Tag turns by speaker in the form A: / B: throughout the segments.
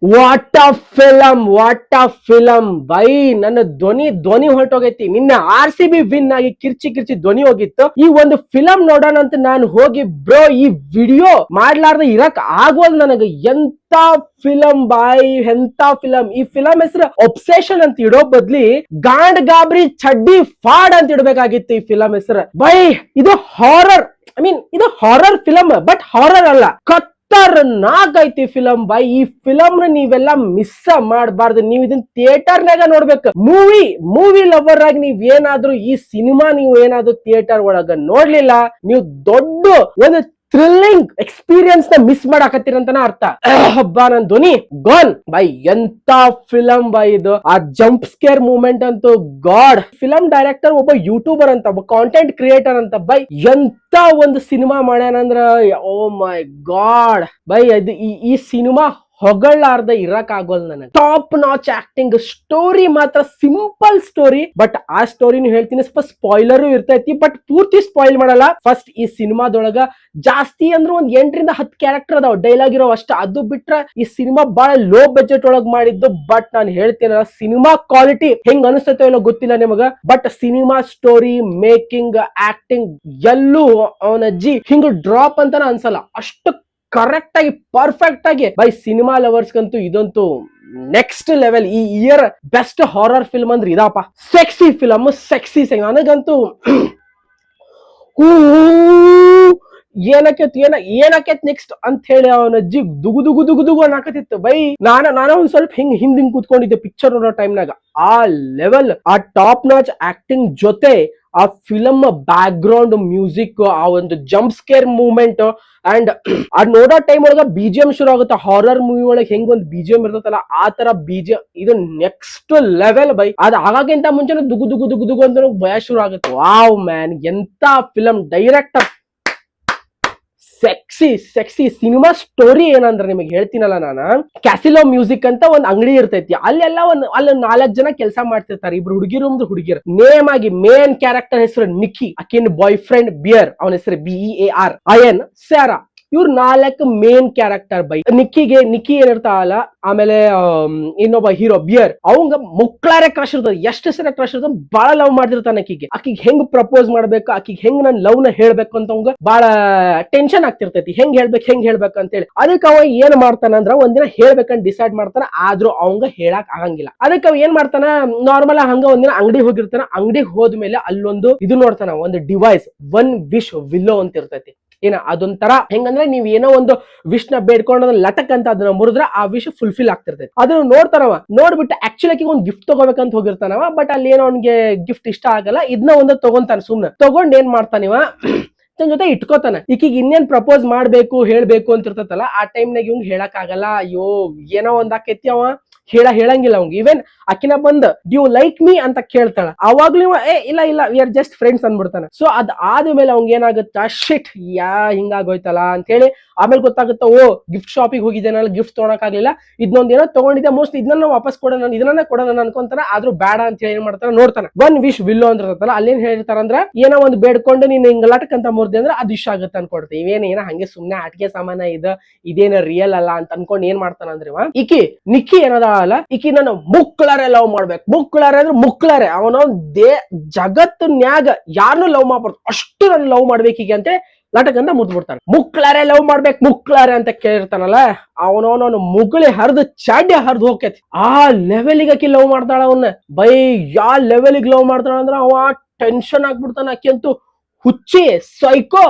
A: What a film by. ನನ್ನ ಧ್ವನಿ ಹೊರಟೋಗೈತಿ. ನಿನ್ನೆ RCB ವಿನ್ ಆಗಿ ಕಿರ್ಚಿ ಧ್ವನಿ ಹೋಗಿತ್ತು. ಈ ಒಂದು ಫಿಲಂ ನೋಡೋಣ ಅಂತ ನಾನು ಹೋಗಿ ಬ್ರೋ ಈ ವಿಡಿಯೋ ಮಾಡ್ಲಾರ್ದ ಇರಕ್ ಆಗೋಲ್ ನನಗೆ. ಎಂತ ಫಿಲಂ ಬಾಯ್, ಎಂತ ಫಿಲಂ. ಈ ಫಿಲಂ ಹೆಸರು ಒಬ್ಸೆಷನ್ ಅಂತ ಇಡೋ ಬದ್ಲಿ ಗಾಂಡ್ ಗಾಬ್ರಿ ಚಡ್ಡಿ ಫಾಡ್ ಅಂತ ಇಡ್ಬೇಕಾಗಿತ್ತು ಈ ಫಿಲಂ ಹೆಸರು. ಬೈ ಇದು ಹಾರರ್, ಐ ಮೀನ್ ಇದು ಹಾರರ್ ಫಿಲಂ, ಬಟ್ ಹಾರರ್ ಅಲ್ಲ, ಖತರ್ನಾಕ್ ಫಿಲಂ ಬಾಯ್. ಈ ಫಿಲಂ ನೀವೆಲ್ಲ ಮಿಸ್ ಮಾಡಬಾರ್ದು. ನೀವು ಇದನ್ನ ಥಿಯೇಟರ್ನಾಗ ನೋಡ್ಬೇಕು. ಮೂವಿ ಲವರ್ ಆಗಿ ನೀವ್ ಏನಾದ್ರೂ ಈ ಸಿನಿಮಾ ನೀವು ಏನಾದ್ರೂ ಥಿಯೇಟರ್ ಒಳಗ ನೋಡ್ಲಿಲ್ಲ, ನೀವು ದೊಡ್ಡ ಒಂದು ಥ್ರಿಲ್ಲಿಂಗ್ ಎಕ್ಸ್ಪೀರಿಯನ್ಸ್ ನ ಮಿಸ್ ಮಾಡಾಕತ್ತೀರಂತನ ಅರ್ಥ. ಹಬ್ಬ ನನ್ ಧ್ವನಿ ಗಾನ್ ಬೈ. ಎಂತ ಫಿಲಂ ಬೈ ಇದು. ಆ ಜಂಪ್ ಸ್ಕೇರ್ ಮೂಮೆಂಟ್ ಅಂತೂ ಗಾಡ್. ಫಿಲಂ ಡೈರೆಕ್ಟರ್ ಒಬ್ಬ ಯೂಟ್ಯೂಬರ್ ಅಂತ, ಒಬ್ಬ ಕಾಂಟೆಂಟ್ ಕ್ರಿಯೇಟರ್ ಅಂತ ಬೈ. ಎಂತ ಒಂದು ಸಿನಿಮಾ ಮಾಡ್ಯಾನಂದ್ರ ಓ ಮೈ ಗಾಡ್ ಬೈ. ಅದು ಈ ಸಿನಿಮಾ ಹೊಗಳಾರ್ದ ಇರಕ್ ಆಗೋಲ್ ನನಗೆ. ಟಾಪ್ ನಾಚ್ ಆಕ್ಟಿಂಗ್, ಸ್ಟೋರಿ ಮಾತ್ರ ಸಿಂಪಲ್ ಸ್ಟೋರಿ, ಬಟ್ ಆ ಸ್ಟೋರಿನೂ ಹೇಳ್ತೀನಿ, ಸ್ವಲ್ಪ ಸ್ಪಾಯ್ಲರು ಇರ್ತೈತಿ, ಬಟ್ ಪೂರ್ತಿ ಸ್ಪಾಯ್ಲ್ ಮಾಡಲ್ಲ. ಫಸ್ಟ್ ಈ ಸಿನಿಮಾದೊಳಗ ಜಾಸ್ತಿ ಅಂದ್ರೆ ಒಂದ್ 8 ರಿಂದ 10 ಕ್ಯಾರೆಕ್ಟರ್ ಅದಾವ, ಡೈಲಾಗ್ ಇರೋ ಅಷ್ಟ. ಅದು ಬಿಟ್ರೆ ಈ ಸಿನಿಮಾ ಬಹಳ ಲೋ ಬಜೆಟ್ ಒಳಗ್ ಮಾಡಿದ್ದು. ಬಟ್ ನಾನು ಹೇಳ್ತೇನಲ್ಲ, ಸಿನಿಮಾ ಕ್ವಾಲಿಟಿ ಹೆಂಗ್ ಅನಿಸ್ತೈತೋ ಏನೋ ಗೊತ್ತಿಲ್ಲ ನಿಮಗ, but cinema story, making, acting ಎಲ್ಲೂ ಅವನಜ್ಜಿ ಹಿಂಗ್ ಡ್ರಾಪ್ ಅಂತಾನ ಅನ್ಸಲ್ಲ. ಅಷ್ಟು ಕರೆಕ್ಟ್ ಆಗಿ ಪರ್ಫೆಕ್ಟ್ ಆಗಿ ಬೈ. ಸಿನಿಮಾ ಲವರ್ಸ್ಗಂತೂ ಇದಂತೂ ನೆಕ್ಸ್ಟ್ ಲೆವೆಲ್. ಈ ಇಯರ್ ಬೆಸ್ಟ್ ಹಾರರ್ ಫಿಲ್ಮ್ ಅಂದ್ರೆ ಇದಪ್ಪ. ಸೆಕ್ಸಿ ಫಿಲಮ್, ಸೆಕ್ಸಿ ನನಗಂತೂ ಏನಕೇತ್ ನೆಕ್ಸ್ಟ್ ಅಂತ ಹೇಳಿ ಅವನ ಅಜ್ಜಿ ದುಗು ಅನ್ನಕತ್ತಿತ್ತು ಬೈ. ನಾನು ಒಂದ್ ಸ್ವಲ್ಪ ಹಿಂಗ್ ಕೂತ್ಕೊಂಡಿದ್ದೆ ಪಿಕ್ಚರ್ ನೋಡೋ ಟೈಮ್ನಾಗ. ಆ ಲೆವೆಲ್, ಆ ಟಾಪ್ ನಾಚ್ ಆಕ್ಟಿಂಗ್ ಜೊತೆ ಆ ಫಿಲಮ್ ಬ್ಯಾಕ್ ಗ್ರೌಂಡ್ ಮ್ಯೂಸಿಕ್, ಆ ಒಂದು ಜಂಪ್ ಸ್ಕೇರ್ ಮೂವ್ಮೆಂಟ್, ಅಂಡ್ ಅದ್ ನೋಡೋ ಟೈಮ್ ಒಳಗ BGM ಶುರು ಆಗುತ್ತೆ. ಹಾರರ್ ಮೂವಿ ಒಳಗೆ ಹೆಂಗ್ ಒಂದು BGM ಇರ್ತಲ್ಲ, ಆ ತರ BGM ಇದು ನೆಕ್ಸ್ಟ್ ಲೆವೆಲ್ ಬೈ. ಅದ್ ಆಗಾಗಿಂತ ಮುಂಚೆ ದುಗು ಅಂತ ಭಯ ಶುರು ಆಗುತ್ತೆ. ವಾವ್ ಮ್ಯಾನ್, ಎಂತ film. Director sexy cinema story ಏನಂದ್ರೆ ನಿಮಗೆ ಹೇಳ್ತೀನಲ್ಲ ನಾನು. ಕ್ಯಾಸಿಲೋ ಮ್ಯೂಸಿಕ್ ಅಂತ ಒಂದ್ ಅಂಗಡಿ ಇರ್ತೈತಿ. ಅಲ್ಲಿ 4 ಜನ ಕೆಲಸ ಮಾಡ್ತಿರ್ತಾರೆ. ಇಬ್ರು ಹುಡುಗಿರು. ನೇಮ್ ಆಗಿ ಮೇನ್ ಕ್ಯಾರೆಕ್ಟರ್ ಹೆಸರು ನಿಕ್ಕಿ, ಆಕಿನ ಬಾಯ್ ಫ್ರೆಂಡ್ ಬಿಯರ್, ಅವನ ಹೆಸರು BEAR, ಅಯನ್, ಸ್ಯಾರಾ. ಇವ್ರು 4 ಮೇನ್ ಕ್ಯಾರೆಕ್ಟರ್ ಬೈ. ನಿಕ್ಕಿ ಏನಿರ್ತಾವಲ್ಲ, ಆಮೇಲೆ ಇನ್ನೊಬ್ಬ ಹೀರೋ ಬಿಯರ್, ಅವಂಗ ಮುಕ್ಳಾರೆ ಕ್ರಶ್ ಇರ್ತದೆ. ಎಷ್ಟು ಸಲ ಕ್ರಶ್ ಇರ್ತದೆ, ಬಹಳ ಲವ್ ಮಾಡ್ತಿರ್ತಾನೆ ಆಕಿಗೆ ಹೆಂಗ್ ಪ್ರಪೋಸ್ ಮಾಡ್ಬೇಕು, ಆಕಿಗೆ ಹೆಂಗ್ ನನ್ ಲವ್ ನ ಹೇಳ್ಬೇಕು ಅಂತ ಅವಂಗ ಬಹಳ ಟೆನ್ಷನ್ ಆಗ್ತಿರ್ತೈತಿ. ಹೆಂಗ್ ಹೇಳ್ಬೇಕು ಅಂತ ಹೇಳಿ. ಅದಕ್ಕೆ ಅವ ಏನ್ ಮಾಡ್ತಾನಂದ್ರ, ಒಂದಿನ ಹೇಳ್ಬೇಕಂತ ಡಿಸೈಡ್ ಮಾಡ್ತಾನ, ಆದ್ರೂ ಅವಂಗ ಹೇಳಕ್ ಆಗಂಗಿಲ್ಲ. ಅದಕ್ಕೆ ಅವ ಏನ್ ಮಾಡ್ತಾನ, ನಾರ್ಮಲ್ ಹಂಗ ಒಂದಿನ ಅಂಗಡಿ ಹೋಗಿರ್ತಾನ. ಅಂಗಡಿಗೆ ಹೋದ್ಮೇಲೆ ಅಲ್ಲೊಂದು ಇದು ನೋಡ್ತಾನ, ಒಂದು ಡಿವೈಸ್, ಒನ್ ವಿಶ್ ವಿಲ್ಲೋ ಅಂತ ಇರ್ತೈತಿ. ಅದೊಂಥರ ಹೆಂಗಂದ್ರೆ, ನೀವ್ ಏನೋ ಒಂದು ವಿಶ್ ನ ಬೇಡ್ಕೊಂಡು ಲಟಕ್ ಅಂತ ಅದನ್ನ ಮುರಿದ್ರೆ ಆ ವಿಶ್ ಫುಲ್ಫಿಲ್ ಆಗ್ತಿರ್ತೈತಿ. ಅದನ್ನ ನೋಡ್ತಾನವ. ನೋಡ್ಬಿಟ್ಟು ಆಕ್ಚುಲಿ ಒಂದ್ ಗಿಫ್ಟ್ ತಗೋಬೇಕಂತ ಹೋಗಿರ್ತಾನವ. ಬಟ್ ಅಲ್ಲಿ ಏನೋ ಅವ್ನಿಗೆ ಗಿಫ್ಟ್ ಇಷ್ಟ ಆಗಲ್ಲ. ಇದನ್ನ ಒಂದು ತಗೊಂತಾನ. ಸುಮ್ನೆ ತಗೊಂಡ್ ಏನ್ ಮಾಡ್ತಾನಿವ, ತನ್ನ ಜೊತೆ ಇಟ್ಕೋತಾನ. ಈಕಿಗೆ ಇನ್ನೇನ್ ಪ್ರಪೋಸ್ ಮಾಡ್ಬೇಕು, ಹೇಳ್ಬೇಕು ಅಂತ ಇರ್ತೈತಲ್ಲ, ಆ ಟೈಮ್ನಾಗ ಇವ್ನ್ ಹೇಳಕ್ ಆಗಲ್ಲ. ಅಯ್ಯೋ ಏನೋ ಒಂದ್ ಆಕೈತಿ, ಅವ ಹೇಳಂಗಿಲ್ಲ ಅವಂಗ. ಈವನ್ ಅಕಿನ ಬಂದ್ ಡ್ಯೂ ಲೈಕ್ ಮೀ ಅಂತ ಕೇಳ್ತಾಳ. ಅವಾಗ್ಲೂ ಇಲ್ಲ ವಿ ಆರ್ ಜಸ್ಟ್ ಫ್ರೆಂಡ್ಸ್ ಅಂದ್ಬಿಡ್ತಾನೆ. ಸೊ ಅದ್ ಆದ್ಮೇಲೆ ಅವಂಗ ಏನಾಗುತ್ತ, ಶಿಟ್ ಹಿಂಗಾಗೋಯ್ತಲ್ಲ ಅಂತ ಹೇಳಿ ಆಮೇಲೆ ಗೊತ್ತಾಗುತ್ತ, ಓ ಗಿಫ್ಟ್ ಶಾಪಿಗೆ ಹೋಗಿದ್ದೇನಲ್ಲ, ಗಿಫ್ಟ್ ತೊಗೊಳಕ್ ಆಗ್ಲಿಲ್ಲ, ಇದನ್ನೊಂದ್ ಏನೋ ತಗೊಂಡಿದ್ದೆ, ಮೋಸ್ಟ್ ಇದನ್ನ ವಾಪಸ್ ಇದನ್ನ ಕೊಡೋಣ ಅನ್ಕೊಂತಾನ. ಆದ್ರೂ ಬೇಡ ಅಂತ ಹೇಳಿ ಏನ್ ಮಾಡ್ತಾರ ನೋಡ್ತಾನ. ಒನ್ ವಿಶ್ ವಿಲ್ಲೋ ಅಂದಿರ್ತಲ್ಲ, ಅಲ್ಲೇನ್ ಹೇಳ್ತಾರಂದ್ರ, ಏನೋ ಒಂದ್ ಬೇಡ್ಕೊಂಡು ನೀನ್ ಹಿಂಗ್ ಲಟಕ್ ಅಂತ ಮುರ್ದೆ ಅಂದ್ರೆ ಅದು ಇಷ್ಟ ಆಗುತ್ತೆ ಅನ್ಕೊಡ್ತೀವಿ. ಇವೇನೇನ ಹಂಗೆ ಸುಮ್ನೆ ಆಟಿಕೆ ಸಾಮಾನ ಇದೇನ ರಿಯಲ್ ಅಲ್ಲ ಅಂತ ಅನ್ಕೊಂಡ್ ಏನ್ ಮಾಡ್ತಾನಂದ್ರೆ, ನಿಕ್ಕಿ ಏನದ ಅಲ್ಲ, ಈಕಿ ನಾನು ಮುಕ್ಳಾರೆ ಲವ್ ಮಾಡ್ಬೇಕು. ಮುಕ್ಳಾರೆ ಅಂದ್ರೆ ಮುಕ್ಳಾರೆ, ಅವನ ಜಗತ್ತಿನ್ಯಾಗ ಯಾರನ್ನು ಲವ್ ಮಾಡ್ಬಾರ್ದು, ಅಷ್ಟು ನಾನು ಲವ್ ಮಾಡ್ಬೇಕೀಗ ಅಂತ ಲಟಕ್ ಅಂತ ಮುದ್ಬಿಡ್ತಾನೆ. ಮುಕ್ಳಾರೆ ಲವ್ ಮಾಡ್ಬೇಕು, ಮುಕ್ಳಾರೆ ಅಂತ ಕೇಳಿರ್ತಾನಲ್ಲ, ಅವನವನ ಮುಗುಳಿ ಹರಿದು ಚಾಡ್ಯ ಹರಿದು ಹೋಗ್ತೈತಿ. ಆ ಲೆವೆಲಿಗೆ ಆಕಿ ಲವ್ ಮಾಡ್ತಾಳ ಅವನ್ನ ಬೈ. ಯಾವ ಲೆವೆಲಿಗೆ ಲವ್ ಮಾಡ್ತಾಳ ಅಂದ್ರ ಅವ ಟೆನ್ಷನ್ ಆಗ್ಬಿಡ್ತಾನ. ಆಕಿ ಅಂತೂ ಹುಚ್ಚಿ, ಸೈಕೋ,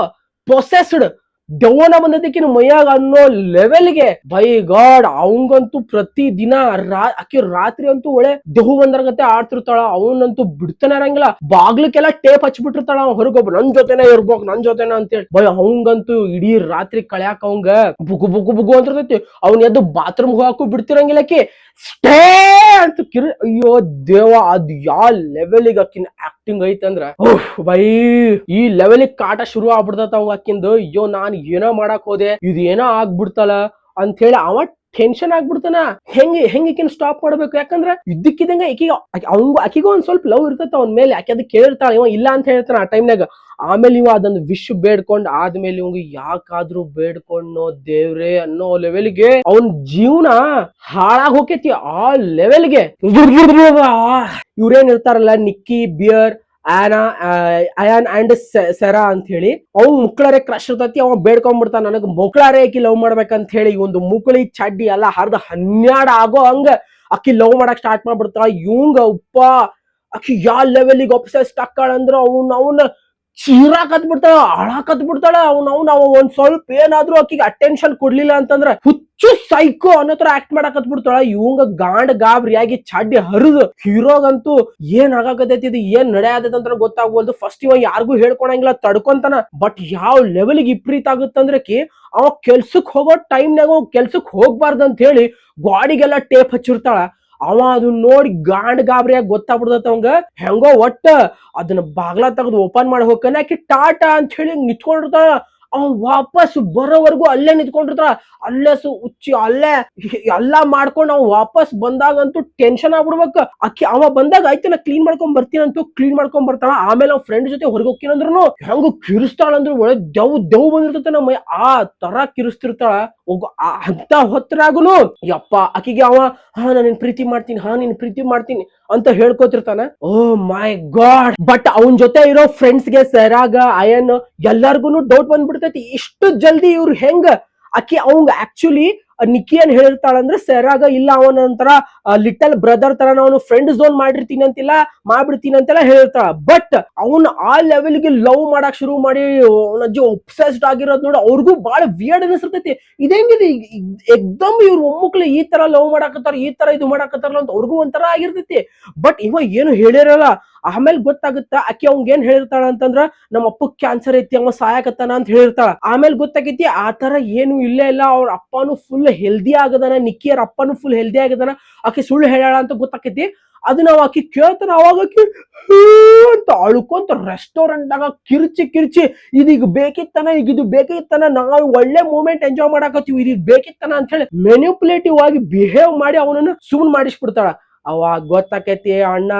A: ಪೊಸೆಸ್ಡ್, ದೆವ್ವನ ಬಂದದಕ್ಕಿನ ಮೈಯಾಗ ಅನ್ನೋ ಲೆವೆಲ್ಗೆ ಬೈ ಗಾಡ್. ಅವಂಗಂತೂ ಪ್ರತಿ ದಿನ ಆಕಿ ರಾತ್ರಿ ಅಂತೂ ಒಳ್ಳೆ ದೆವ್ವ ಬಂದರ್ಗತ್ತೆ ಆಡ್ತಿರ್ತಾಳ. ಅವನಂತೂ ಬಿಡ್ತಾನೆ ಇರಂಗಿಲ್ಲ. ಬಾಗ್ಲಕ್ಕೆಲ್ಲ ಟೇಪ್ ಹಚ್ಬಿಟ್ಟಿರ್ತಾಳ. ಹೊರಗೊಬ್ಬ ನನ್ ಜೊತೆನೆ ಇರ್ಬೇಕು ಅಂತೇಳಿ ಬೈ. ಅವಂಗಂತೂ ಇಡೀ ರಾತ್ರಿ ಕಳ್ಯಾಕ ಅವಂಗ ಬುಗು ಅಂತಿರ್ತೈತಿ. ಅವ್ನ ಎದ್ದು ಬಾತ್ರೂಮ್ ಹೋಗಾಕು ಬಿಡ್ತಿರಂಗಿಲ್ಲ ಆಕಿ. ಸ್ಟೇ ಅಂತ ಅಯ್ಯೋ ದೇವ, ಅದ್ ಯಾವ ಲೆವೆಲಿಗೆ ಆಕಿನ ಆಕ್ಟಿಂಗ್ ಐತಂದ್ರ ಬೈ. ಈ ಲೆವೆಲಿಗೆ ಕಾಟ ಶುರು ಆಗ್ಬಿಡ್ತೈತ ಅವ್ ಆಕಿಂದು. ಅಯ್ಯೋ ನಾನ್ ಏನೋ ಮಾಡಕ್ ಹೋದೆ, ಇದು ಏನೋ ಆಗ್ಬಿಡ್ತಲ್ಲ ಅಂತ ಹೇಳಿ ಅವ ಟೆನ್ಷನ್ ಆಗ್ಬಿಡ್ತಾನ. ಹೆಂಗಿಕಿನ ಸ್ಟಾಪ್ ಮಾಡ್ಬೇಕು, ಯಾಕಂದ್ರ ಇದ್ದಕ್ಕಿದಂಗ ಆಕಿಗೂ ಒಂದ್ ಸ್ವಲ್ಪ ಲವ್ ಇರ್ತೈತ ಅವನ್ ಮೇಲೆ, ಆಕೆ ಅದಕ್ಕೆ ಕೇಳಿರ್ತಾಳ, ಇವ ಇಲ್ಲ ಅಂತ ಹೇಳ್ತಾನ ಆ ಟೈಮ್ನಾಗ. ಆಮೇಲೆ ಇವ ಅದೊಂದು ವಿಶ್ ಬೇಡ್ಕೊಂಡ್ ಆದ್ಮೇಲೆ ಇವಂಗ ಯಾಕಾದ್ರೂ ಬೇಡ್ಕೊಂಡೋ ದೇವ್ರೆ ಅನ್ನೋ ಲೆವೆಲ್ಗೆ ಅವನ್ ಜೀವನ ಹಾಳಾಗ್ ಹೋಕೇತಿ. ಆ ಲೆವೆಲ್ಗೆ ಇವ್ರೇನ್ ಇರ್ತಾರಲ್ಲ, ನಿಕ್ಕಿ, ಬಿಯರ್, ಅಯಾನ್ ಅಂಡ್ ಸೆರಾ ಅಂತ ಹೇಳಿ, ಅವ್ ಮುಕ್ಳಾರೆ ಕ್ರಶ್ ಇರ್ತೈತಿ. ಅವ ಬೇಡ್ಕೊಂಡ್ಬಿಡ್ತಾನ, ನನಗ್ ಮುಕ್ಳಾರೆ ಆಕಿ ಲವ್ ಮಾಡ್ಬೇಕಂತ ಹೇಳಿ. ಒಂದು ಮುಕ್ಳಿ ಚಡ್ಡಿ ಎಲ್ಲ ಹರ್ದ 12 ಆಗೋ ಹಂಗ ಅಕ್ಕಿ ಲವ್ ಮಾಡಕ್ ಸ್ಟಾರ್ಟ್ ಮಾಡ್ಬಿಡ್ತಾಳ. ಇವಂಗ ಉಪ್ಪ ಅಕ್ಕಿ ಯಾವ ಲೆವೆಲಿಗೆ ಒಬ್ಸೆಸ್ಡ್ ಆಕ್ಕಾಳಂದ್ರ ಅವನ ಚೀರಾಕತ್ ಬಿಡ್ತಾಳ, ಅಳಾಕತ್ ಬಿಡ್ತಾಳ. ಅವ ಒಂದ್ ಸ್ವಲ್ಪ ಏನಾದ್ರು ಆಕಿಗೆ ಅಟೆನ್ಷನ್ ಕೊಡ್ಲಿಲ್ಲ ಅಂತಂದ್ರ ಹುಚ್ಚು ಸೈಕೋ ಅನ್ನೋ ತರ ಆಕ್ಟ್ ಮಾಡಾಕತ್ ಬಿಡ್ತಾಳ. ಇವಂಗ ಗಾಬರಿಯಾಗಿ ಚಡ್ಡಿ ಹರಿದು ಹೀರೋಗಂತೂ ಏನ್ ಆಗಾಕತೈತಿ, ಇದು ಏನ್ ನಡೆಯತೈತಿ ಅಂತ ಗೊತ್ತಾಗ್ಬೋದು. ಫಸ್ಟ್ ಇವ ಯಾರಿಗೂ ಹೇಳ್ಕೊಳಂಗಿಲ್ಲ, ತಡ್ಕೊಂತಾನ. ಬಟ್ ಯಾವ ಲೆವೆಲ್ಗೆ ವಿಪರೀತ ಆಗುತ್ತಂದ್ರಕಿ ಅವ ಕೆಲ್ಸಕ್ ಹೋಗೋ ಟೈಮ್ನಾಗ ಕೆಲ್ಸಕ್ ಹೋಗ್ಬಾರ್ದಂತ ಹೇಳಿ ಗಾಡಿಗೆಲ್ಲ ಟೇಪ್ ಹಚ್ಚಿರ್ತಾಳ. ಅವ ಅದನ್ನ ನೋಡಿ ಗಾಬರಿಯಾಗಿ ಗೊತ್ತಾಗ್ಬಿಡ್ತೈತ ಅವಂಗ. ಹೆಂಗೋ ಒಟ್ಟ ಅದನ್ನ ಬಾಗ್ಲ ತೆಗೆದು ಓಪನ್ ಮಾಡಿ ಹೋಗ್ತಾನೆ. ಆಕಿ ಟಾಟಾ ಅಂತ ಹೇಳಿ ನಿಂತ್ಕೊಂಡಿರ್ತಾಳ. ಅವ ವಾಪಸ್ ಬರೋವರೆಗೂ ಅಲ್ಲೇ ನಿಂತ್ಕೊಂಡಿರ್ತಾಳ. ಅಲ್ಲೇ ಹುಚ್ಚಿ ಅಲ್ಲೇ ಎಲ್ಲಾ ಮಾಡ್ಕೊಂಡು ಅವ್ ವಾಪಸ್ ಬಂದಾಗಂತೂ ಟೆನ್ಷನ್ ಆಗ್ಬಿಡ್ಬೇಕು. ಅವ ಬಂದಾಗ ಆಯ್ತು ನಾ ಕ್ಲೀನ್ ಮಾಡ್ಕೊಂಡ್ ಬರ್ತೀನಂತೂ ಕ್ಲೀನ್ ಮಾಡ್ಕೊಂಡ್ ಬರ್ತಾಳ. ಆಮೇಲೆ ಅವ್ನ ಫ್ರೆಂಡ್ ಜೊತೆ ಹೊರಗೆ ಹೋಗ್ತೀನಂದ್ರು ಹೆಂಗ ಕಿರಿಸ್ತಾಳಂದ್ರು ಒಳ್ಳೆ ದೆವ್ ಬಂದಿರ್ತೈತೆ ನಮ್ಮ ಆ ತರ ಕಿರಿಸ್ತಿರ್ತಾಳ. ಅಂತ ಹೊತ್ತರಾಗುನು ಯಪ್ಪ ಆಕಿಗೆ ಅವ ನಾನಿನ್ ಪ್ರೀತಿ ಮಾಡ್ತೀನಿ ಅಂತ ಹೇಳ್ಕೊತಿರ್ತಾನ. ಓ ಮೈ ಗಾಡ್. ಬಟ್ ಅವನ್ ಜೊತೆ ಇರೋ ಫ್ರೆಂಡ್ಸ್ಗೆ, ಸೆರಾಗ, ಅಯನ್ ಎಲ್ಲಾರ್ಗುನು ಡೌಟ್ ಬಂದ್ಬಿಡ್ತೈತಿ, ಇಷ್ಟು ಜಲ್ದಿ ಇವ್ರು ಹೆಂಗ. ಅವಂಗ ಆಕ್ಚುಲಿ ನಿಕ್ಕಿ ಏನ್ ಹೇಳಿರ್ತಾಳಂದ್ರೆ, ಸೆರಾಗ ಇಲ್ಲ ಅವನಂತರ ಲಿಟಲ್ ಬ್ರದರ್ ತರ ನಾನು ಫ್ರೆಂಡ್ ಝೋನ್ ಮಾಡಿರ್ತೀನಿ ಅಂತಿಲ್ಲ, ಮಾಡ್ಬಿಡ್ತೀನಿ ಅಂತೆಲ್ಲ ಹೇಳಿರ್ತಾಳ. ಬಟ್ ಅವನ್ ಆ ಲೆವೆಲ್ಗೆ ಲವ್ ಮಾಡಕ್ ಶುರು ಮಾಡಿ ಅವನಜ್ಜಿ ಒಬ್ಸೆಸ್ಡ್ ಆಗಿರೋದ್ ನೋಡಿ ಅವ್ರಿಗೂ ಬಹಳ ವಿಯರ್ಡ್ ಅನಿಸ್ತೈತಿ. ಇದೇಂಗಿದೆ ಎಕ್ದಮ್ ಇವ್ರು ಒಮ್ಮಕ್ಳು ಈ ತರ ಲವ್ ಮಾಡಾಕತ್ತಾರ, ಈ ತರ ಇದು ಮಾಡಾಕತ್ತಾರಲ್ಲ ಅಂತ ಅವ್ರಿಗೂ ಒಂಥರ ಆಗಿರ್ತೈತಿ. ಬಟ್ ಇವ ಏನು ಹೇಳಿರಲ್ಲ. ಆಮೇಲೆ ಗೊತ್ತಾಗುತ್ತ ಅಕ್ಕಿ ಅವಂಗ ಏನ್ ಹೇಳಿರ್ತಾಳ ಅಂತಂದ್ರ, ನಮ್ಮ ಅಪ್ಪಗ್ ಕ್ಯಾನ್ಸರ್ ಐತಿ, ಅವ ಸಾಯಕತ್ತಾನ ಅಂತ ಹೇಳಿರ್ತಾಳ. ಆಮೇಲೆ ಗೊತ್ತಾಗೈತಿ ಆ ತರ ಏನು ಇಲ್ಲೇ ಇಲ್ಲ, ಅವ್ರ ಅಪ್ಪನು ಫುಲ್ ಹೆಲ್ದಿ ಆಗದಾನ, ನಿಕ್ಕಿಯರ್ ಅಪ್ಪನು ಫುಲ್ ಹೆಲ್ದಿ ಆಗದಾನ, ಆಕಿ ಸುಳ್ಳು ಹೇಳಾಳ ಅಂತ ಗೊತ್ತಾಕೈತಿ. ಅದನ್ನ ಆಕಿ ಕೇಳ್ತಾನ. ಅವಾಗ ಆಕಿ ಅಂತ ಅಳ್ಕೊಂತ ರೆಸ್ಟೋರೆಂಟ್ ಆಗ ಕಿರ್ಚಿ ಇದೀಗ ಬೇಕಿತ್ತಾನ, ಈಗ ಇದು ಬೇಕಿತ್ತಾನ, ನಾವು ಒಳ್ಳೆ ಮೂಮೆಂಟ್ ಎಂಜಾಯ್ ಮಾಡಾಕತ್ತೀವಿ, ಇದೀಗ ಬೇಕಿತ್ತಾನ ಅಂತ ಹೇಳಿ ಮೆನ್ಯುಪುಲೇಟಿವ್ ಆಗಿ ಬಿಹೇವ್ ಮಾಡಿ ಅವನನ್ನ ಸುಮ್ಮನೆ ಮಾಡಿಸ್ಬಿಡ್ತಾಳ. ಅವಾಗ ಗೊತ್ತಾಕೈತಿ ಅಣ್ಣ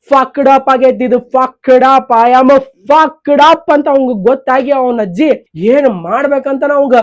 A: ಫಕ್ಡ್ ಅಪ್ ಆಗೈತಿ, ಇದು ಫಕ್ಡ್ ಅಪ್, ಐ ಆಮ್ ಫಕ್ಡ್ ಅಪ್ ಅಂತ ಅವಂಗ ಗೊತ್ತಾಗಿ ಅವನ ಅಜ್ಜಿ ಏನ್ ಮಾಡ್ಬೇಕಂತ ಅವಂಗ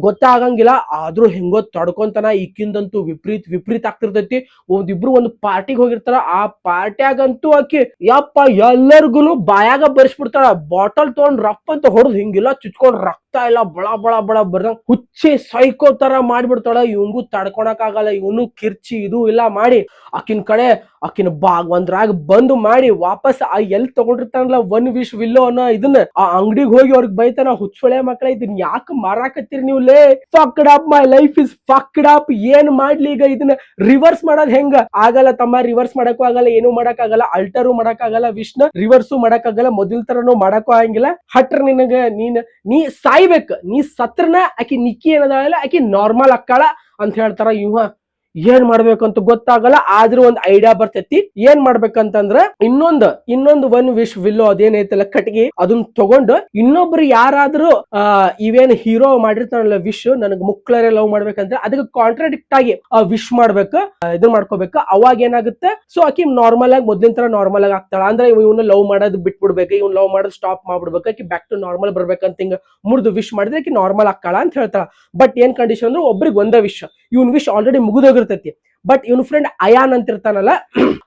A: ಗೊತ್ತಾಗಂಗಿಲ್ಲ. ಆದ್ರೂ ಹೆಂಗೋ ತಡ್ಕೊಂತಾನ. ಈಕಿಂದಂತೂ ವಿಪರೀತ ಆಗ್ತಿರ್ತೈತಿ. ಒಂದಿಬ್ರು ಒಂದು ಪಾರ್ಟಿಗೆ ಹೋಗಿರ್ತಾರ. ಆ ಪಾರ್ಟಿಯಾಗಂತೂ ಆಕಿ ಯಪ್ಪ ಎಲ್ಲರಿಗೂ ಬಾಯಾಗ ಬರ್ಸ್ಬಿಡ್ತಾಳ. ಬಾಟಲ್ ತಗೊಂಡ್ ರಫ್ ಅಂತ ಹೊಡೆದ್ ಹಿಂಗಿಲ್ಲ ಚುಚ್ಕೊಂಡ್ ರಕ್ತ ಎಲ್ಲ ಬಳ ಬರ್ದಂಗ ಹುಚ್ಚಿ ಸೈಕೋ ತರ ಮಾಡ್ಬಿಡ್ತಾಳ. ಇವಂಗೂ ತಡ್ಕೊಳಕ್ ಆಗಲ್ಲ. ಇವನು ಕಿರ್ಚಿ ಇದು ಇಲ್ಲ ಮಾಡಿ ಆಕಿನ ಒಂದ್ರಾಗ ಬಂದು ಮಾಡಿ ವಾಪಸ್ ಎಲ್ ತಗೊಂಡಿರ್ತಾನಲ್ಲ ಒನ್ ವಿಶ್ ವಿಲ್ಲೋ ಅನ್ನೋ ಇದನ್ನ ಆ ಅಂಗಡಿಗೆ ಹೋಗಿ ಅವ್ರಿಗೆ ಬೈತಾನ, ಹುಚ್ಚೊಳೆ ಮಕ್ಕಳ ಇದನ್ನ ಯಾಕೆ ಮಾರಾಕತ್ತೀರಿ ನೀವು ಲೇ, ಫಕ್ಡ್ up, my life is ಫಕ್ಡ್ up, ಏನ್ ಮಾಡ್ಲಿ ಈಗ ಇದನ್ನ ರಿವರ್ಸ್ ಮಾಡೋದ್ ಹೆಂಗ? ಆಗಲ್ಲ ತಮ್ಮ, ರಿವರ್ಸ್ ಮಾಡಕ್ಕೂ ಆಗಲ್ಲ, ಏನು ಮಾಡಕ್ ಆಗಲ್ಲ, ಅಲ್ಟರು ಮಾಡಕ್ ಆಗಲ್ಲ, ವಿಶ್ನ ರಿವರ್ಸು ಮಾಡಕ್ ಆಗಲ್ಲ, ಮೊದಲ ತರನು ಮಾಡಕ್ಕೂ ಆಗಂಗಿಲ್ಲ. ಹಟ್ರ ನಿನಗ ನೀ ಸಾಯ್ಬೇಕು, ನೀ ಸತ್ರನ ಆಕಿ ನಿಕ್ಕಿ ಏನದಾಳಲ್ಲ ಆಕಿ ನಾರ್ಮಲ್ ಅಕ್ಕಾಳ ಅಂತ ಹೇಳ್ತಾರ. ಇವ ಏನ್ ಮಾಡ್ಬೇಕಂತ ಗೊತ್ತಾಗಲ್ಲ. ಆದ್ರೂ ಒಂದ್ ಐಡಿಯಾ ಬರ್ತೈತಿ. ಏನ್ ಮಾಡ್ಬೇಕಂತಂದ್ರ ಇನ್ನೊಂದು ಒನ್ ವಿಶ್ ವಿಲ್ಲೋ ಅದೇನೈತಲ್ಲ ಕಟ್ಗಿ, ಅದನ್ನ ತಗೊಂಡು ಇನ್ನೊಬ್ರು ಯಾರಾದ್ರೂ ಇವೇನ್ ಹೀರೋ ಮಾಡಿರ್ತಾನಲ್ಲ ವಿಶ್, ನನಗ್ ಮುಕ್ಳರೆ ಲವ್ ಮಾಡ್ಬೇಕಂದ್ರೆ ಅದಕ್ಕೆ ಕಾಂಟ್ರಾಡಿಕ್ಟ್ ಆಗಿ ವಿಶ್ ಮಾಡ್ಬೇಕು, ಇದನ್ ಮಾಡ್ಕೋಬೇಕು. ಅವಾಗ ಏನಾಗುತ್ತೆ, ಸೊ ಆಕಿ ನಾರ್ಮಲ್ ಆಗಿ ಮೊದ್ಲಿನ ತರ ನಾರ್ಮಲ್ ಆಗಿ ಆಗ್ತಾಳ. ಅಂದ್ರೆ ಇವ್ನ ಲವ್ ಮಾಡೋದು ಬಿಟ್ಬಿಡ್ಬೇಕು, ಇವ್ನ ಲವ್ ಮಾಡೋದು ಸ್ಟಾಪ್ ಮಾಡ್ಬಿಡ್ಬೇಕು, ಆಕಿ ಬ್ಯಾಕ್ ಟು ನಾರ್ಮಲ್ ಬರ್ಬೇಕಂತ ಹಿಂಗ ಮುರಿದು ವಿಶ್ ಮಾಡಿದ್ರೆ ಆಕಿ ನಾರ್ಮಲ್ ಆಕ್ಕಾಳ ಅಂತ ಹೇಳ್ತಾಳ. ಬಟ್ ಏನ್ ಕಂಡೀಷನ್ ಅಂದ್ರೆ ಒಬ್ರಿಗೆ ಒಂದೇ ವಿಶ್, ಇವನ್ ವಿಶ್ ಆಲ್ರೆಡಿ ಮುಗಿದೋಗಿರ್ತೈತಿ. ಬಟ್ ಇವನ್ ಫ್ರೆಂಡ್ ಅಯಾನ್ ಅಂತ ಇರ್ತಾನಲ್ಲ,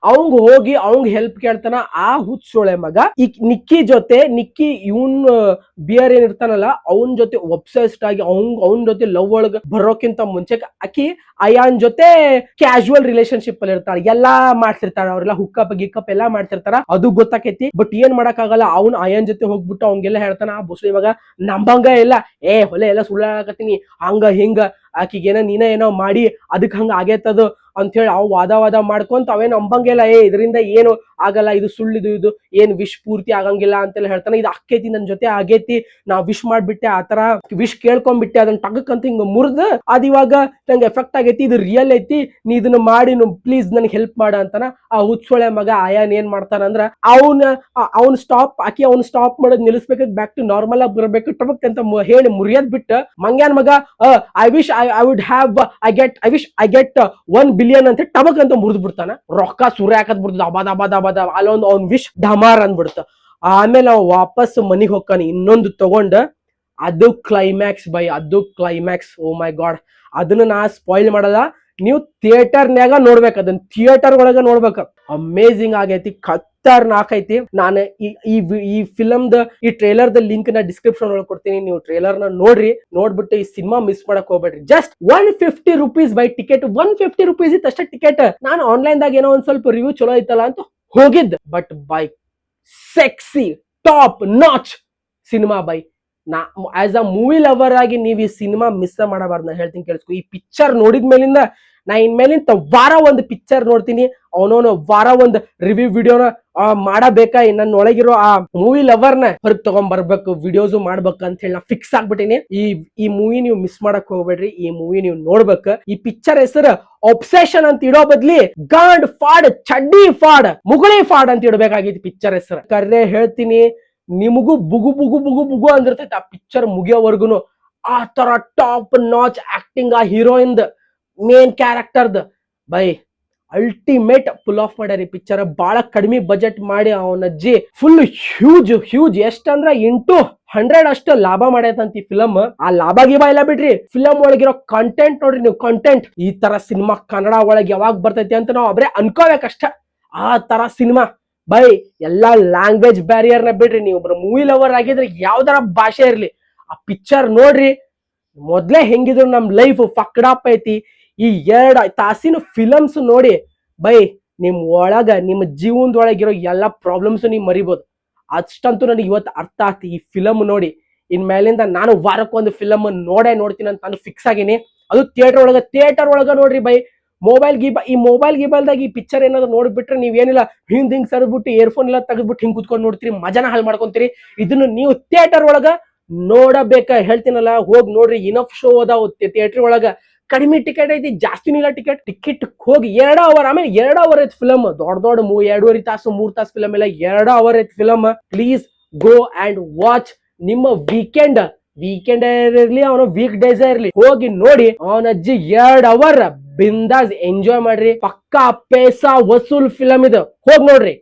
A: ಅವಂಗ ಹೋಗಿ ಅವಂಗ ಹೆಲ್ಪ್ ಕೇಳ್ತಾನ. ಆ ಹುಚ್ಚೋಳೆ ಮಗ ಈ ನಿಕ್ಕಿ ಇವನ್ ಬಿಯರ್ ಏನ್ ಇರ್ತಾನಲ್ಲ ಅವನ್ ಜೊತೆ ಒಬ್ಸೆಸ್ಡ್ ಆಗಿ ಅವನ್ ಜೊತೆ ಲವ್ ಒಳಗ ಬರೋಕ್ಕಿಂತ ಮುಂಚೆ ಆಕಿ ಅಯಾನ್ ಜೊತೆ ಕ್ಯಾಶುವಲ್ ರಿಲೇಶನ್ಶಿಪ್ ಅಲ್ಲಿ ಇರ್ತಾಳ. ಎಲ್ಲಾ ಮಾಡ್ತಿರ್ತಾಳ, ಅವ್ರೆಲ್ಲ ಗಿಕ್ಕಪ್ ಎಲ್ಲಾ ಮಾಡ್ತಿರ್ತಾರ. ಅದು ಗೊತ್ತಾಕೈತಿ. ಬಟ್ ಏನ್ ಮಾಡಕ್ ಆಗಲ್ಲ, ಅವ್ನ್ ಅಯಾನ್ ಜೊತೆ ಹೋಗ್ಬಿಟ್ಟು ಅವಂಗೆಲ್ಲ ಹೇಳ್ತಾನ, ಆ ಬುಸ್ಲಿ ಮಗ ನಂಬಂಗ ಇಲ್ಲ, ಹೊಲೆ ಎಲ್ಲ ಸುಳ್ಳಾಕತ್ತೀನಿ, ಹಂಗ ಹಿಂಗ ಆಕಿಗೇನ ನೀನ ಏನೋ ಮಾಡಿ ಅದಕ್ ಹಂಗ ಆಗೇತದು, ಅಂತ ಹೇಳಿ ಅವ್ ವಾದ ಮಾಡ್ಕೊಂತ ಅವೇನು ಅಂಬಂಗಿಲ್ಲ, ಇದರಿಂದ ಏನು ಆಗಲ್ಲ, ಇದು ಸುಳ್ಳಿದು, ಇದು ಏನ್ ವಿಶ್ ಪೂರ್ತಿ ಆಗಂಗಿಲ್ಲ ಅಂತೆಲ್ಲ ಹೇಳ್ತಾನೆ. ಇದು ಆಕೇತಿ, ನನ್ ಜೊತೆ ಆಗೇತಿ, ನಾ ವಿಶ್ ಮಾಡ್ಬಿಟ್ಟೆ, ಆತರ ವಿಶ್ ಕೇಳ್ಕೊಂಡ್ಬಿಟ್ಟೆ, ಅದನ್ನ ಟಗಕ್ಕಂತ ಹಿಂಗ ಮುರಿದ ಅದ್ ಇವಾಗ ನಂಗೆ ಎಫೆಕ್ಟ್ ಆಗೈತಿ, ಇದು ರಿಯಲ್ ಐತಿ, ನೀ ಇದನ್ನ ಮಾಡಿ ಪ್ಲೀಸ್ ನನ್ಗೆ ಹೆಲ್ಪ್ ಮಾಡ ಅಂತಾನ. ಆ ಹುಚ್ಚೊಳೆ ಮಗ ಆಯಾನ್ ಏನ್ ಮಾಡ್ತಾನಂದ್ರ ಅವ್ನ್ ಸ್ಟಾಪ್ ಮಾಡೋದ್ ನಿಲ್ಲಿಸ್ಬೇಕು, ಬ್ಯಾಕ್ ಟು ನಾರ್ಮಲ್ ಆಗಿ ಬರ್ಬೇಕು, ಟಬಕ್ ಅಂತ ಹೇಳಿ ಮುರಿಯೋದ್ ಬಿಟ್ಟ ಮಂಗ್ಯಾನ್ ಮಗ I wish I get 1 billion ಅಂತ ಟಬಕ್ ಅಂತ ಮುರಿದ್ ಬಿಡ್ತಾನ. ರೊಕ್ಕ ಸುರಿ ಹಾಕದ್ ಬಿಡ್ತದ, ಅಬಾದ ಅಲ್ಲೊಂದು ಅವ್ನ್ ವಿಶ್ ಢಮಾರ್ ಅಂದ್ಬಿಡ್ತ. ಆಮೇಲೆ ಅವ್ ವಾಪಸ್ ಮನಿಗ್ ಹೋಗ್ತಾನೆ ಇನ್ನೊಂದು ತಗೊಂಡ. ಅದು ಕ್ಲೈಮ್ಯಾಕ್ಸ್ ಬೈ, ಅದು ಕ್ಲೈಮ್ಯಾಕ್ಸ್. ಓ ಮೈ ಗಾಡ್, ಅದನ್ನ ನಾ ಸ್ಪಾಯ್ಲ್ ಮಾಡಲ್ಲ, ನೀವು ಥಿಯೇಟರ್ನ್ಯಾಗ ನೋಡ್ಬೇಕು, ಅದನ್ನ ಥಿಯೇಟರ್ ಒಳಗ ನೋಡ್ಬೇಕು. ಅಮೇಝಿಂಗ್ ಆಗೈತಿ, ಖತರ್ನಾಕ್ ಐತಿ. ನಾನು ಈ ಫಿಲಮ್ದ ಈ ಟ್ರೇಲರ್ ದ ಲಿಂಕ್ ನ ಡಿಸ್ಕ್ರಿಪ್ಷನ್ ಒಳಗೆ ಕೊಡ್ತೀನಿ, ನೀವು ಟ್ರೇಲರ್ ನ ನೋಡ್ರಿ, ನೋಡ್ಬಿಟ್ಟು ಈ ಸಿನಿಮಾ ಮಿಸ್ ಮಾಡಕ್ ಹೋಗ್ಬೇಡ್ರಿ. Just 150 rupees by ticket, 150 rupees ಇತ್ತು ಅಷ್ಟೇ ಟಿಕೆಟ್. ನಾನು ಆನ್ಲೈನ್ ದಾಗ ಏನೋ ಒಂದ್ ಸ್ವಲ್ಪ ರಿವ್ಯೂ ಚಲೋ ಐತಲ್ಲ ಅಂತ ಹೋಗಿದ್ದ, but by sexy top notch cinema by. As a movie lover ಆಗಿ ನೀವು ಈ ಸಿನಿಮಾ ಮಿಸ್ ಮಾಡಬಾರ್ದು. ನಾ ಹೇಳ್ತೀನಿ ಕೇಳಿಸ್ಕೊ, ಈ ಪಿಕ್ಚರ್ ನೋಡಿದ ಮೇಲಿಂದ ನಾ ಇನ್ಮೇಲಿಂದ ವಾರ ಒಂದು ಪಿಕ್ಚರ್ ನೋಡ್ತೀನಿ, ಅವನವನು ವಾರ ಒಂದು ರಿವ್ಯೂ ವಿಡಿಯೋನ ಮಾಡಬೇಕಾ, ನನ್ನ ಒಳಗಿರೋ ಆ ಮೂವಿ ಲವರ್ನ ಹೊರಗೆ ತಗೊಂಡ್ ಬರ್ಬೇಕು, ವಿಡಿಯೋಸ್ ಮಾಡ್ಬೇಕು ಅಂತ ಹೇಳಿ ನಾ ಫಿಕ್ಸ್ ಆಗ್ಬಿಟ್ಟಿನಿ. ಈ ಮೂವಿ ನೀವು ಮಿಸ್ ಮಾಡಕ್ ಹೋಗ್ಬೇಡ್ರಿ, ಈ ಮೂವಿ ನೀವು ನೋಡ್ಬೇಕು. ಈ ಪಿಕ್ಚರ್ ಹೆಸರು ಒಬ್ಸೆಷನ್ ಅಂತ ಇಡೋ ಬದ್ಲಿ ಗಾಂಡ್ ಫಾಡ್ ಚಡ್ಡಿ ಫಾಡ್ ಮುಗುಳಿ ಫಾಡ್ ಅಂತ ಇಡಬೇಕಾಗಿತ್ತು ಪಿಕ್ಚರ್ ಹೆಸರು. ಕರ್ರೆ ಹೇಳ್ತೀನಿ, ನಿಮಗೂ ಬುಗು ಬುಗು ಬುಗು ಬುಗು ಅಂದಿರ್ತೈತಿ ಆ ಪಿಕ್ಚರ್ ಮುಗಿಯೋವರ್ಗುನು. ಆ ತರ ಟಾಪ್ ನಾಚ್ ಆಕ್ಟಿಂಗ್ ಆ ಹೀರೋಯಿನ್ ಮೇನ್ ಕ್ಯಾರೆಕ್ಟರ್ದ ಬೈ ಅಲ್ಟಿಮೇಟ್ ಪುಲ್ ಆಫ್ ಮಾಡ್ಯಾರ ಈ ಪಿಕ್ಚರ್. ಬಹಳ ಕಡಿಮೆ ಬಜೆಟ್ ಮಾಡಿ ಅವನ ಅಜ್ಜಿ ಫುಲ್ ಹ್ಯೂಜ್ ಎಷ್ಟಂದ್ರ ಇಂಟು 100 ಅಷ್ಟು ಲಾಭ ಮಾಡೈತಂತ ಈ ಫಿಲಮ್. ಆ ಲಾಭ ಗಿಬ ಇಲ್ಲ ಬಿಡ್ರಿ, ಫಿಲಮ್ ಒಳಗಿರೋ ಕಂಟೆಂಟ್ ನೋಡ್ರಿ ನೀವು. ಕಂಟೆಂಟ್ ಈ ತರ ಸಿನಿಮಾ ಕನ್ನಡ ಒಳಗೆ ಯಾವಾಗ ಬರ್ತೈತಿ ಅಂತ ನಾವು ಒಬ್ರೇ ಅನ್ಕೋಬೇಕಷ್ಟ. ಆ ತರ ಸಿನಿಮಾ ಬೈ, ಎಲ್ಲಾ ಲ್ಯಾಂಗ್ವೇಜ್ ಬ್ಯಾರಿಯರ್ ನ ಬಿಡ್ರಿ, ನೀವು ಒಬ್ರು ಮೂವಿ ಲವರ್ ಆಗಿದ್ರೆ ಯಾವ್ದಾರ ಭಾಷೆ ಇರ್ಲಿ, ಆ ಪಿಕ್ಚರ್ ನೋಡ್ರಿ. ಮೊದ್ಲೇ ಹೆಂಗಿದ್ರು ನಮ್ ಲೈಫ್ ಫಕ್ಡಾಪ್ ಐತಿ, ಈ 2 ತಾಸಿನ ಫಿಲಮ್ಸ್ ನೋಡಿ ಬೈ, ನಿಮ್ ಒಳಗ ನಿಮ್ಮ ಜೀವನದೊಳಗಿರೋ ಎಲ್ಲಾ ಪ್ರಾಬ್ಲಮ್ಸ್ ನೀವು ಮರಿಬೋದು. ಅಷ್ಟಂತೂ ನನಗೆ ಇವತ್ತು ಅರ್ಥ ಆಗ್ತಿ ಈ ಫಿಲಮ್ ನೋಡಿ. ಇನ್ ಮೇಲಿಂದ ನಾನು ವಾರಕ್ಕೊಂದು ಫಿಲಮ್ ನೋಡ್ತೀನಿ ಅಂತ ನಾನು ಫಿಕ್ಸ್ ಆಗಿನಿ. ಅದು ಥಿಯೇಟರ್ ಒಳಗ ನೋಡ್ರಿ ಬೈ. ಈ ಮೊಬೈಲ್ ಗಿಬೈಲ್ದಾಗ ಈ ಪಿಕ್ಚರ್ ಏನಾದ್ರು ನೋಡ್ಬಿಟ್ರೆ ನೀವೇನಿಲ್ಲ ಹಿಂಗ್ ಸರಿದ್ಬಿಟ್ಟು ಇಯರ್ಫೋನ್ ಎಲ್ಲ ತೆಗೆದ್ಬಿಟ್ಟು ಹಿಂಗ್ ಕುತ್ಕೊಂಡು ನೋಡ್ತೀರಿ, ಮಜಾನ ಹಾಳು ಮಾಡ್ಕೊಂತೀರಿ. ಇದನ್ನು ನೀವು ಥಿಯೇಟರ್ ಒಳಗ ನೋಡಬೇಕ, ಹೇಳ್ತೀನಲ್ಲ, ಹೋಗಿ ನೋಡ್ರಿ. ಇನಫ್ ಶೋ ಅದಾವ ಥಿಯೇಟರ್ ಒಳಗ, ಕಡಿಮೆ ಟಿಕೆಟ್ ಐತಿ, ಜಾಸ್ತಿನೂ ಇಲ್ಲ ಟಿಕೆಟ್ ಹೋಗಿ 2 ಅವರ್, ಆಮೇಲೆ 2 ಅವರ್ ಐತಿ ಫಿಲಮ್. ದೊಡ್ಡ 2.5 ತಾಸು 3 ತಾಸು ಫಿಲಮ್ ಇಲ್ಲ, 2 ಅವರ್ ಐತಿ film. Please go and watch. ನಿಮ್ಮ ವೀಕೆಂಡ್ ಇರ್ಲಿ, ಅವನ ವೀಕ್ ಡೇಸ್ ಇರ್ಲಿ, ಹೋಗಿ ನೋಡಿ. ಅವನ ಅಜ್ಜಿ 2 ಅವರ್ ಬಿಂದಾಸ್ ಎಂಜಾಯ್ ಮಾಡ್ರಿ. ಪಕ್ಕಾ ಪೈಸಾ ವಸೂಲ್ ಫಿಲಮ್ ಇದು, ಹೋಗಿ ನೋಡ್ರಿ.